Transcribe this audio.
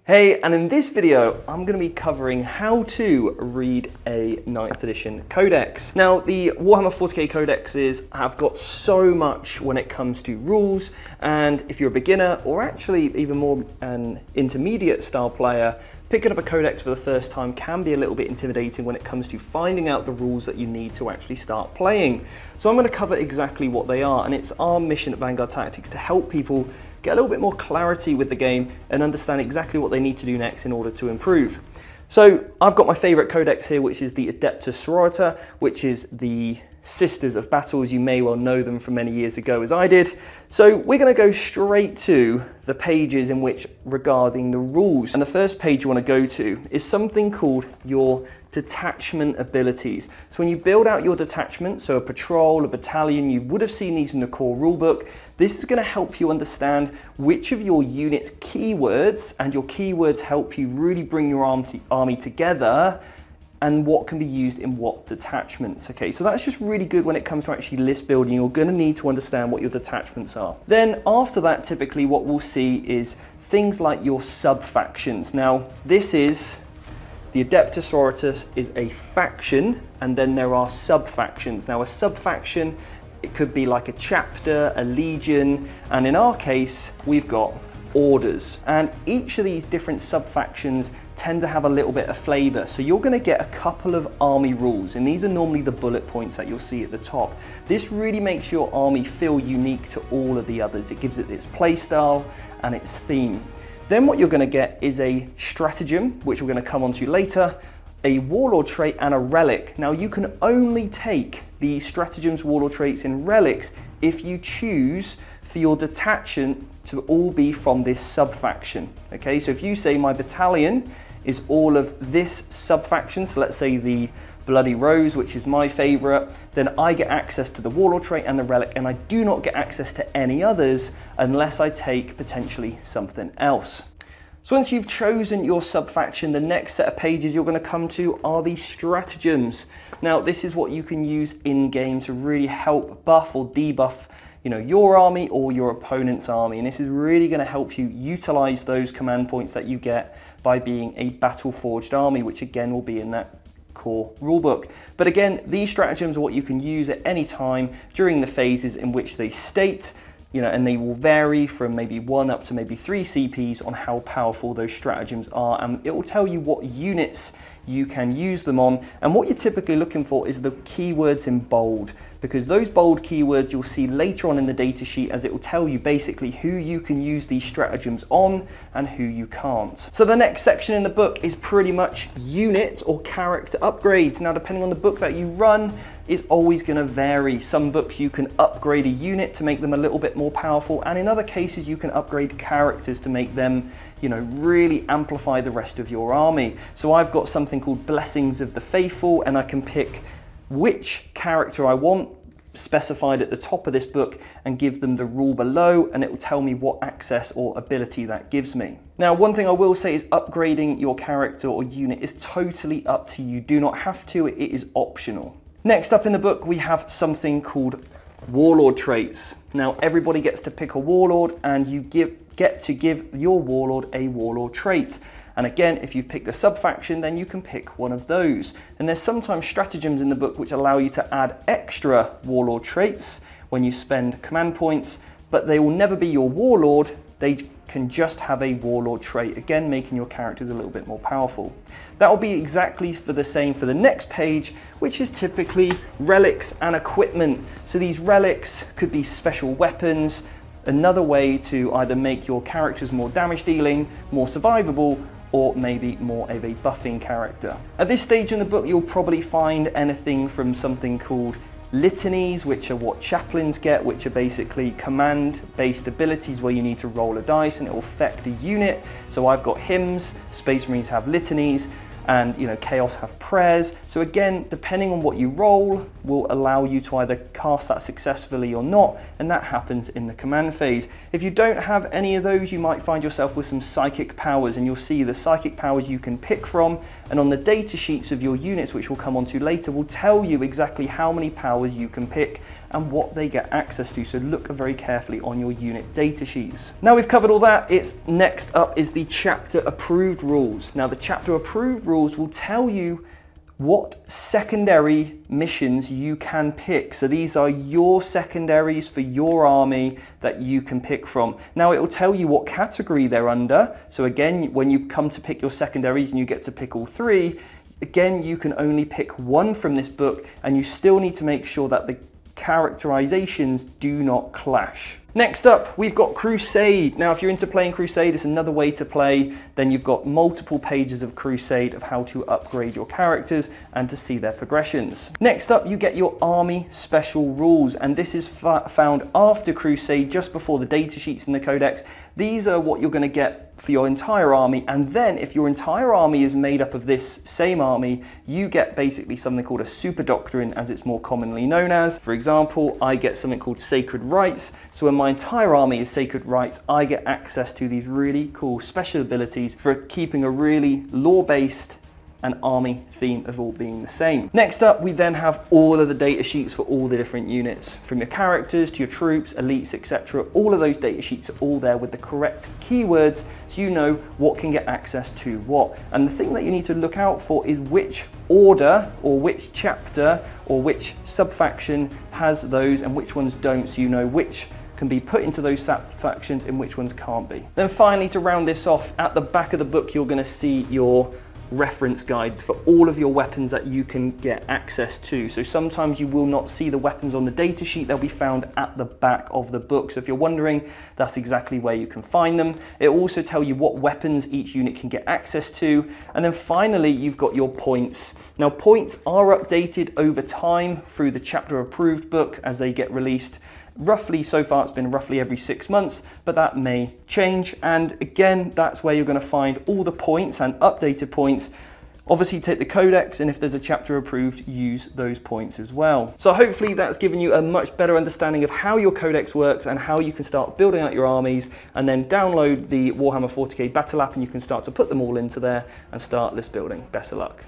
Hey, and in this video, I'm going to be covering how to read a 9th edition Codex. Now, the Warhammer 40k Codexes have got so much when it comes to rules, and if you're a beginner, or actually even more an intermediate style player, picking up a Codex for the first time can be a little bit intimidating when it comes to finding out the rules that you need to actually start playing. So I'm going to cover exactly what they are, and it's our mission at Vanguard Tactics to help people get a little bit more clarity with the game and understand exactly what they need to do next in order to improve. So I've got my favorite codex here, which is the Adeptus Sororita, which is the Sisters of Battles. You may well know them from many years ago as I did. So we're going to go straight to the pages in which regarding the rules. And the first page you want to go to is something called your Detachment Abilities. So when you build out your detachment, so a patrol, a battalion, you would have seen these in the core rulebook. This is going to help you understand which of your unit's keywords, and your keywords help you really bring your army together, and what can be used in what detachments. Okay, so that's just really good when it comes to actually list building. You're going to need to understand what your detachments are. Then after that, typically what we'll see is things like your sub-factions. Now, this is the Adeptus Sororitas is a faction, and then there are sub-factions. Now, a sub-faction, it could be like a chapter, a legion, and in our case, we've got orders. And each of these different sub-factions tend to have a little bit of flavor. So you're going to get a couple of army rules, and these are normally the bullet points that you'll see at the top. This really makes your army feel unique to all of the others. It gives it its play style and its theme. Then what you're going to get is a stratagem, which we're going to come onto later, a warlord trait, and a relic. Now, you can only take the stratagems, warlord traits, and relics if you choose for your detachment to all be from this sub-faction. Okay, so if you say my battalion is all of this sub-faction, so let's say the Bloody Rose, which is my favorite, then I get access to the warlord trait and the relic, and I do not get access to any others unless I take potentially something else. So once you've chosen your sub-faction, the next set of pages you're going to come to are the stratagems. Now, this is what you can use in-game to really help buff or debuff, you know, your army or your opponent's army, and this is really going to help you utilize those command points that you get by being a battle-forged army, which again will be in that core rulebook. But again, these stratagems are what you can use at any time during the phases in which they state, you know, and they will vary from maybe 1 up to maybe 3 CPs on how powerful those stratagems are, and it will tell you what units you can use them on. And what you're typically looking for is the keywords in bold, because those bold keywords you'll see later on in the data sheet, as it will tell you basically who you can use these stratagems on and who you can't. So the next section in the book is pretty much unit or character upgrades. Now, depending on the book that you run, is always going to vary. Some books you can upgrade a unit to make them a little bit more powerful, and in other cases you can upgrade characters to make them, you know, really amplify the rest of your army. So I've got something called Blessings of the Faithful, and I can pick which character I want specified at the top of this book and give them the rule below, and it will tell me what access or ability that gives me. Now, one thing I will say is upgrading your character or unit is totally up to you. Do not have to, it is optional. Next up in the book, we have something called Warlord Traits. Now, everybody gets to pick a warlord, and you get to give your warlord a warlord trait. And again, if you've picked a sub-faction, then you can pick one of those. And there's sometimes stratagems in the book which allow you to add extra warlord traits when you spend command points, but they will never be your warlord. They can just have a warlord trait, again making your characters a little bit more powerful. That will be exactly the same for the next page, which is typically relics and equipment. So these relics could be special weapons, another way to either make your characters more damage dealing, more survivable, or maybe more of a buffing character. At this stage in the book, you'll probably find anything from something called litanies, which are what chaplains get, which are basically command-based abilities where you need to roll a dice and it will affect the unit. So I've got hymns, Space Marines have litanies, and you know, Chaos have prayers. So again, depending on what you roll will allow you to either cast that successfully or not, and that happens in the command phase. If you don't have any of those, you might find yourself with some psychic powers, and you'll see the psychic powers you can pick from, and on the data sheets of your units, which we'll come on to later, will tell you exactly how many powers you can pick and what they get access to. So look very carefully on your unit data sheets. Now we've covered all that, it's next up is the chapter approved rules. Now the chapter approved rules will tell you what secondary missions you can pick. So these are your secondaries for your army that you can pick from. Now it will tell you what category they're under. So again, when you come to pick your secondaries and you get to pick all three, again, you can only pick one from this book, and you still need to make sure that the characterizations do not clash. Next up, we've got Crusade. Now, if you're into playing Crusade, it's another way to play. Then you've got multiple pages of Crusade of how to upgrade your characters and to see their progressions. Next up, you get your army special rules, and this is found after Crusade, just before the data sheets in the Codex. These are what you're going to get for your entire army, and then if your entire army is made up of this same army, you get basically something called a super doctrine, as it's more commonly known as. For example, I get something called Sacred Rights. So when my entire army is Sacred Rights, I get access to these really cool special abilities for keeping a really lore-based and army theme of all being the same. Next up, we then have all of the data sheets for all the different units, from your characters to your troops, elites, etc. All of those data sheets are all there with the correct keywords, so you know what can get access to what. And the thing that you need to look out for is which order or which chapter or which subfaction has those and which ones don't, so you know which can be put into those subfactions and which ones can't be. Then finally, to round this off, at the back of the book, you're going to see your reference guide for all of your weapons that you can get access to. So sometimes you will not see the weapons on the data sheet, they'll be found at the back of the book. So if you're wondering, that's exactly where you can find them. It will also tell you what weapons each unit can get access to. And then finally, you've got your points. Now points are updated over time through the chapter approved book as they get released. Roughly, so far it's been roughly every 6 months, but that may change. And again, that's where you're going to find all the points and updated points. Obviously take the Codex, and if there's a chapter approved, use those points as well. So hopefully that's given you a much better understanding of how your Codex works and how you can start building out your armies, and then download the Warhammer 40k Battle app and you can start to put them all into there and start list building. Best of luck.